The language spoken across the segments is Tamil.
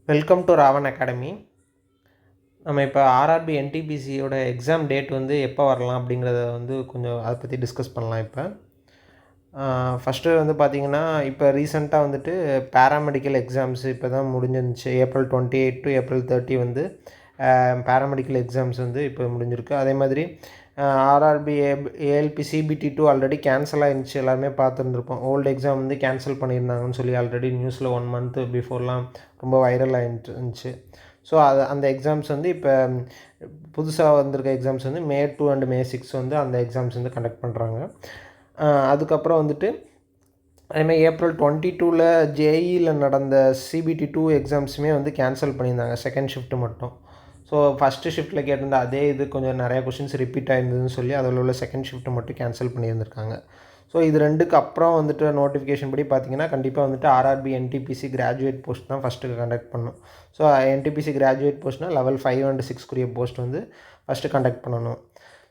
Welcome to Raavan academy. நம்ம இப்போ ஆர்ஆர்பி என்டிபிசியோட எக்ஸாம் டேட் வந்து எப்போ வரலாம் அப்படிங்கிறத வந்து கொஞ்சம் அதை பற்றி டிஸ்கஸ் பண்ணலாம். இப்போ ஃபஸ்ட்டு வந்து பார்த்திங்கன்னா, இப்போ ரீசெண்டாக வந்துட்டு பேராமெடிக்கல் எக்ஸாம்ஸ் இப்போ தான் முடிஞ்சிருந்துச்சு. April 28 to April 30 வந்து பேராமெடிக்கல் எக்ஸாம்ஸ் வந்து இப்போ முடிஞ்சிருக்கு. அதே மாதிரி RRB ALP CBT2 already cancel ஆகிருந்துச்சு. எல்லாருமே பார்த்துருந்துருப்போம். ஓல்டு எக்ஸாம் வந்து கேன்சல் பண்ணியிருந்தாங்கன்னு சொல்லி ஆல்ரெடி நியூஸில் 1 month பிஃபோர்லாம் ரொம்ப வைரல் ஆகிட்டு இருந்துச்சு. ஸோ அந்த எக்ஸாம்ஸ் வந்து இப்போ புதுசாக வந்திருக்க எக்ஸாம்ஸ் வந்து May 2 and May 6 வந்து அந்த எக்ஸாம்ஸ் வந்து கண்டக்ட் பண்ணுறாங்க. அதுக்கப்புறம் வந்துட்டு அதேமாதிரி April 22 ஜேஇயில் நடந்த CBT2 எக்ஸாம்ஸுமே வந்து கேன்சல் பண்ணியிருந்தாங்க, செகண்ட் ஷிஃப்ட்டு மட்டும். ஸோ ஃபஸ்ட்டு ஷிஃப்ட்டில் கேட்டிருந்த அதே இது கொஞ்சம் நிறையா கொஷின்ஸ் ரிப்பீட் ஆகிருந்ததுன்னு சொல்லி அதில் உள்ள செகண்ட் ஷிஃப்ட்டை மட்டும் கேன்சல் பண்ணியிருந்திருக்காங்க. ஸோ இது ரெண்டுக்கு அப்புறம் வந்துட்டு நோட்டிஃபிகேஷன் படி பார்த்திங்கன்னா, கண்டிப்பாக வந்துட்டு ஆர்ஆர்பி என்டிபிசி கிராஜுவேட் போஸ்ட் தான் ஃபஸ்ட்டு கண்டக்ட் பண்ணணும். ஸோ என்டிபிசி கிராஜுவேட் போஸ்ட்னால் level 5 and 6 போஸ்ட் வந்து ஃபஸ்ட்டு கண்டக்ட் பண்ணணும்.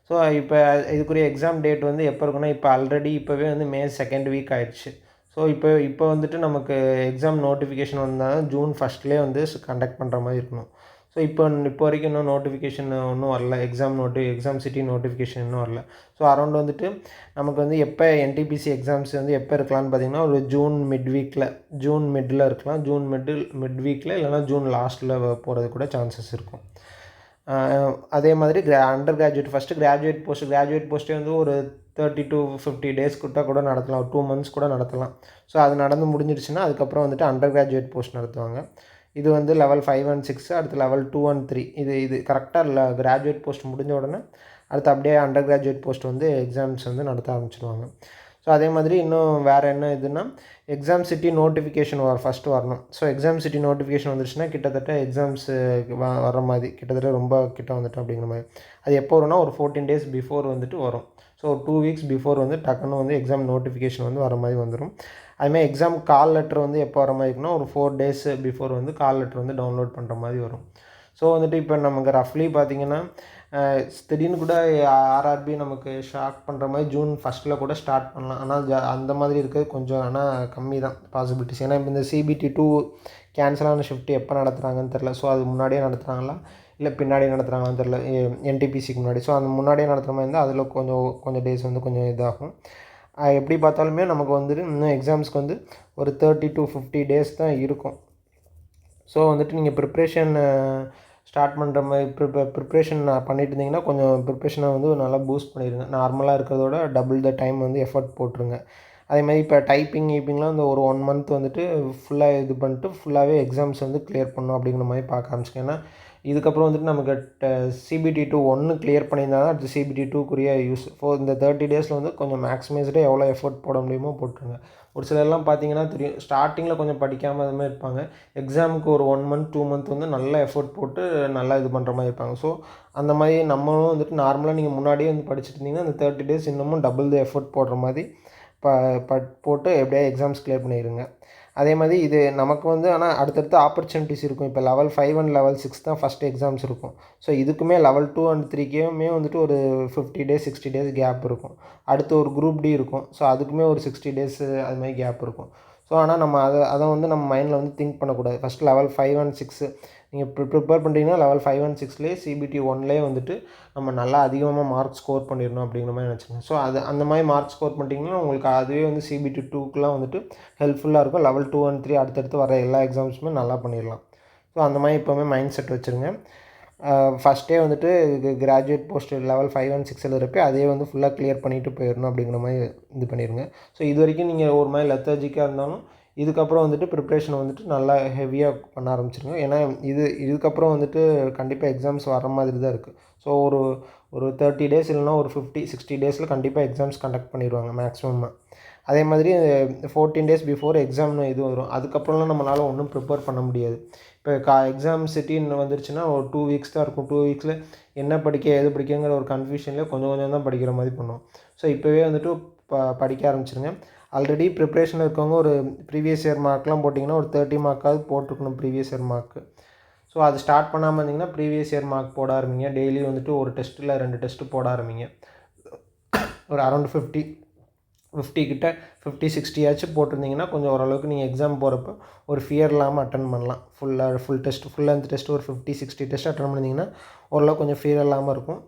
ஸோ இப்போ இதுக்குரிய எக்ஸாம் டேட் வந்து எப்போ இருக்குன்னா, இப்போ ஆல்ரெடி இப்போவே வந்து May 2nd week ஆயிடுச்சு. ஸோ இப்போ வந்துட்டு நமக்கு எக்ஸாம் நோட்டிஃபிகேஷன் வந்தால் June 1st வந்து கண்டக்ட் பண்ணுற மாதிரி இருக்கணும். ஸோ இப்போ வரைக்கும் இன்னும் நோட்டிஃபிகேஷன் ஒன்றும் வரல. எக்ஸாம் சிட்டி நோட்டிஃபிகேஷன் இன்னும் வரல. ஸோ அரௌண்ட் வந்துட்டு நமக்கு வந்து எப்போ என்டிபிசி எக்ஸாம்ஸ் வந்து எப்போ இருக்கலாம்னு பார்த்திங்கன்னா, ஒரு ஜூன் மிட்டில் இருக்கலாம். மிட் வீக்கில் இல்லைனா ஜூன் லாஸ்ட்டில் போகிறது கூட சான்சஸ் இருக்கும். அதே மாதிரி அண்டர் கிராஜுவேட் ஃபஸ்ட்டு கிராஜுவேட் போஸ்ட்டே வந்து ஒரு 30 to 50 days கூட நடத்தலாம். ஒரு 2 months கூட நடத்தலாம். ஸோ அது நடந்து முடிஞ்சிடுச்சுன்னா அதுக்கப்புறம் வந்துட்டு அண்டர் கிராஜுவேட் போஸ்ட் நடத்துவாங்க. இது வந்து level 5 and 6, அடுத்து level 2 and 3. இது கரெக்டாக கிராஜுவேட் போஸ்ட் முடிஞ்ச உடனே அடுத்து அப்படியே அண்டர் கிராஜுவேட் போஸ்ட் வந்து எக்ஸாம்ஸ் வந்து நடத்த ஆரம்பிச்சிடுவாங்க. ஸோ அதே மாதிரி இன்னும் வேறு என்ன இதுன்னா, எக்ஸாம் சிட்டி நோட்டிஃபிகேஷன் ஃபஸ்ட்டு வரணும். ஸோ எக்ஸாம் சிட்டி நோட்டிஃபிகேஷன் வந்துருச்சுன்னா கிட்டத்தட்ட எக்ஸாம்ஸு வர மாதிரி, கிட்டத்தட்ட ரொம்ப கிட்ட வந்துட்டோம் அப்படிங்கிற மாதிரி. அது எப்போ வரும்னா ஒரு 14 days பிஃபோர் வந்துட்டு வரும். ஸோ 2 weeks பிஃபோர் வந்து டக்குன்னு வந்து எக்ஸாம் நோட்டிஃபிகேஷன் வந்து வர மாதிரி வந்துடும். அதுமாதிரி எக்ஸாம் கால் லெட்டர் வந்து எப்போ வர மாதிரி இருக்குன்னா, ஒரு 4 days பிஃபோர் வந்து கால் லெட்டர் வந்து டவுன்லோட் பண்ணுற மாதிரி வரும். ஸோ வந்துட்டு இப்போ நமக்கு ரஃப்லி பார்த்திங்கன்னா, திடீர்னு கூட ஆர்ஆர்பி நமக்கு ஷாக் பண்ணுற மாதிரி June 1st கூட ஸ்டார்ட் பண்ணலாம். ஆனால் அந்த மாதிரி இருக்கிறது கொஞ்சம் ஆனால் கம்மி தான் பாசிபிலிட்டிஸ். ஏன்னா இப்போ இந்த CBT2 கேன்சலான ஷிஃப்ட் எப்போ நடத்துகிறாங்கன்னு தெரில. ஸோ அது முன்னாடியே நடத்துகிறாங்களா இல்லை பின்னாடியே நடத்துகிறாங்களான்னு தெரில, என்டிபிசிக்கு முன்னாடி. ஸோ அந்த முன்னாடியே நடத்துகிற மாதிரி இருந்தால் அதில் கொஞ்சம் டேஸ் வந்து கொஞ்சம் இதாகும். எப்படி பார்த்தாலுமே நமக்கு வந்துட்டு இன்னும் எக்ஸாம்ஸ்க்கு வந்து ஒரு 30 to 50 days தான் இருக்கும். ஸோ வந்துட்டு நீங்கள் ப்ரிப்ரேஷன் ஸ்டார்ட் பண்ணுற மாதிரி ப்ரிப்ரேஷன் பண்ணிட்டு இருந்தீங்கன்னா, கொஞ்சம் ப்ரிப்ரேஷனை வந்து நல்லா பூஸ்ட் பண்ணிடுங்க. நார்மலாக இருக்கிறதோட டபுள் த டைம் வந்து எஃபர்ட் போட்டுருங்க. அதேமாதிரி இப்போ டைப்பிங்லாம் இந்த ஒரு 1 month வந்துட்டு ஃபுல்லாக இது பண்ணிட்டு ஃபுல்லாகவே எக்ஸாம்ஸ் வந்து கிளியர் பண்ணணும் அப்படிங்கிற மாதிரி பார்க்க ஆரம்பிச்சிங்க. ஏன்னா இதுக்கப்புறம் வந்துட்டு நமக்கு CBT2 1 கிளியர் பண்ணியிருந்தால் தான் அடுத்து CBT2க்குரிய யூஸ். இந்த 30 days வந்து கொஞ்சம் மேக்ஸிமைஸ்டாக எவ்வளோ எஃபர்ட் போட முடியுமோ போட்டுருங்க. ஒரு சிலர்லாம் பார்த்தீங்கன்னா தெரியும், ஸ்டார்டிங்கில் கொஞ்சம் படிக்காமல் அது மாதிரி இருப்பாங்க. எக்ஸாமுக்கு ஒரு 1 month 2 month வந்து நல்லா எஃபர்ட் போட்டு நல்லா இது பண்ணுற மாதிரி இருப்பாங்க. ஸோ அந்த மாதிரி நம்மளும் வந்துட்டு நார்மலாக நீங்கள் முன்னாடியே வந்து படிச்சுட்டு இருந்தீங்கன்னா, அந்த 30 days இன்னமும் டபுள் த எஃபர்ட் போடுற மாதிரி போட்டு எப்படியா எக்ஸாம்ஸ் கிளியர் பண்ணிடுங்க. அதே மாதிரி இது நமக்கு வந்து ஆனால் அடுத்தடுத்து ஆப்பர்ச்சுனிட்டிஸ் இருக்கும். இப்போ level 5 and level 6 தான் ஃபஸ்ட்டு எக்ஸாம்ஸ் இருக்கும். ஸோ இதுக்குமே level 2 and 3க்குமே வந்துட்டு ஒரு 50 days 60 days கேப் இருக்கும். அடுத்து ஒரு குரூப் டி இருக்கும். ஸோ அதுக்குமே ஒரு 60 days அது மாதிரி கேப் இருக்கும். ஸோ ஆனால் நம்ம அதை வந்து நம்ம மைண்டில் வந்து திங்க் பண்ணக்கூடாது. ஃபஸ்ட்டு level 5 and 6 நீங்கள் ப்ரிப்பேர் பண்ணுறீங்கன்னா level 5 and 6லேயே CBT1லேயே வந்துட்டு நம்ம நல்லா அதிகமாக மார்க் ஸ்கோர் பண்ணிடணும் அப்படிங்கிற மாதிரி நினச்சிங்க. ஸோ அந்த மாதிரி மார்க் ஸ்கோர் பண்ணிட்டீங்கன்னா உங்களுக்கு அதுவே வந்து CBT2க்குலாம் வந்துட்டு ஹெல்ப்ஃபுல்லாக இருக்கும். level 2 and 3 அடுத்தடுத்து வர எல்லா எக்ஸாம்ஸுமே நல்லா பண்ணிடலாம். ஸோ அந்த மாதிரி எப்போவுமே மைண்ட் செட் வச்சுருங்க. ஃபஸ்ட்டே வந்துட்டு கிராஜுவேட் போஸ்ட் level 5 and 6 எழுதுறப்ப அதே வந்து ஃபுல்லாக கிளியர் பண்ணிவிட்டு போயிடணும் அப்படிங்கிற மாதிரி இது பண்ணிடுங்க. ஸோ இது வரைக்கும் நீங்கள் ஒரு மாதிரி லெத்தர்ஜிக்காக இருந்தாலும் இதுக்கப்புறம் வந்துட்டு ப்ரிப்ரேஷனை வந்துட்டு நல்லா ஹெவியாக பண்ண ஆரம்பிச்சிருங்க. ஏன்னா இதுக்கப்புறம் வந்துட்டு கண்டிப்பாக எக்ஸாம்ஸ் வர மாதிரி தான் இருக்குது. ஸோ ஒரு 30 days இல்லைனா ஒரு 50-60 days கண்டிப்பாக எக்ஸாம்ஸ் கண்டக்ட் பண்ணிடுவாங்க மேக்ஸிமமாக. அதே மாதிரி 14 days பிஃபோர் எக்ஸாம்னு இது வரும். அதுக்கப்புறம்லாம் நம்மளால் ஒன்றும் ப்ரிப்பேர் பண்ண முடியாது. இப்போ எக்ஸாம் சிட்டின்னு வந்துருச்சுன்னா ஒரு 2 weeks தான் இருக்கும். 2 weeksல என்ன படிக்க ஏது படிக்கங்கிற ஒரு கன்ஃபியூஷனில் கொஞ்சம் தான் படிக்கிற மாதிரி பண்ணுவோம். ஸோ இப்போவே வந்துட்டு படிக்க ஆரம்பிச்சிருங்க. ஆல்ரெடி ப்ரிப்ரேஷனில் இருக்கவங்க ஒரு ப்ரீவியஸ் இயர் மார்க்லாம் போட்டிங்கன்னா ஒரு 30 markaவது போட்டிருக்கணும் ப்ரீவியஸ் இயர் மார்க்கு. ஸோ அது ஸ்டார்ட் பண்ணாமல் இருந்தீங்கன்னா ப்ரீவியஸ் இயர் மார்க் போட ஆரம்பிங்க. டெய்லி வந்துட்டு ஒரு டெஸ்ட் இல்லை 2 டெஸ்ட்டு போட ஆரம்பிங்க. ஒரு அரௌண்ட் 50 கிட்ட 50 60 ஆச்சும் போட்டிருந்தீங்கன்னா கொஞ்சம் ஓரளவுக்கு நீங்கள் எக்ஸாம் போகிறப்ப ஒரு ஃபியர் இல்லாமல் அட்டன் பண்ணலாம். Full test full length test ஒரு 50 60 டெஸ்ட் அட்டன் பண்ணிங்கன்னா ஓரளவுக்கு கொஞ்சம் ஃபியர் இல்லாமல் இருக்கும்.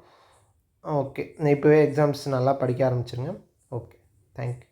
ஓகே, இப்போவே எக்ஸாம்ஸ் நல்லா படிக்க ஆரம்பிச்சிருங்க. Okay, thank you.